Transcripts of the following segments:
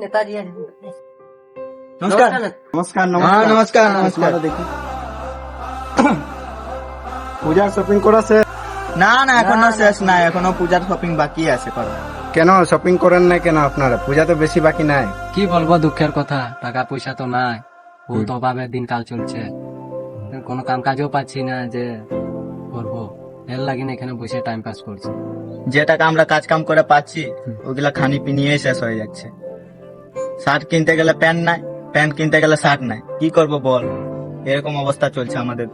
নেতাজি আছে। নমস্কার নমস্কার নমস্কার নমস্কার। দেখি পূজার শপিং করা শেষ? না না এখনো শেষ না, এখনো পূজার শপিং বাকি আছে করা। কেন শপিং করেন না কেন আপনারা? পূজা তো বেশি বাকি নাই। কি বলবো, দুঃখের কথা, টাকা পয়সা তো নাই, বহুত অভাবে দিনকাল চলছে, কোনো কাম কাজও পাচ্ছি না যে করবো, এর লাগে না এখানে বসে টাইম পাস করছি। যে টাকা আমরা কাজ কাম করে পাচ্ছি ওগুলা খানি পিনিয়ে শেষ হয়ে যাচ্ছে। শার্ট কিনতে গেলে প্যান্ট নাই, প্যান্ট কিনতে গেলে শার্ট নাই, কি করব বল? এরকম অবস্থা চলছে আমাদের।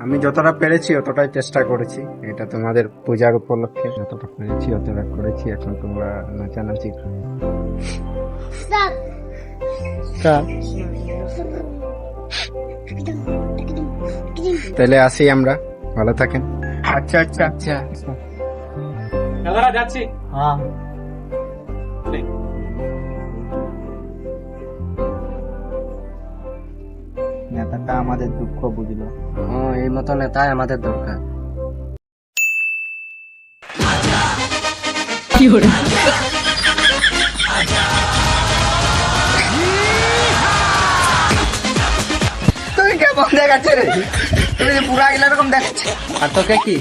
আমি যতটা পেরেছি অতটাই চেষ্টা করেছি, এটা তোমাদের পূজার উপলক্ষে যতটা পেরেছি অতটা করেছি। এখন তোমরা নাচানাচি করো। তাহলে আসি আমরা, ভালো থাকেন। আচ্ছা আচ্ছা আচ্ছা যাচ্ছি। হ্যাঁ নেতাটা আমাদের দুঃখ বুঝলো। এই মতো নেতাই আমাদের দরকার। তুই কেমন দেখাচ্ছে রে? তুমি পুরা গেলে এরকম দেখাচ্ছে। আর তোকে কি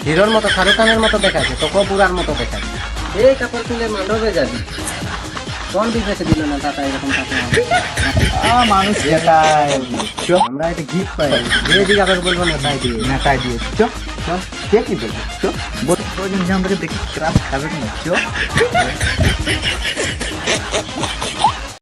হিরোর মতো, শাহরুখ খানের মতো দেখাচ্ছে? তোকেও পুরার মতো দেখাচ্ছে। এই কাপড় তুলে মান্ডবে যাবি, কোন বিবেকে দিল না টাকা এরকম টাকা? মানুষ এটাই আমরা এটা গিফট পাই, যে কাপড় বলবো নেতাই দিয়ে। নেতাই দিয়ে চো চো, কে কি বলবো চো, বড় জিনিস আমাকে দেখি খারাপ খাবে না চো।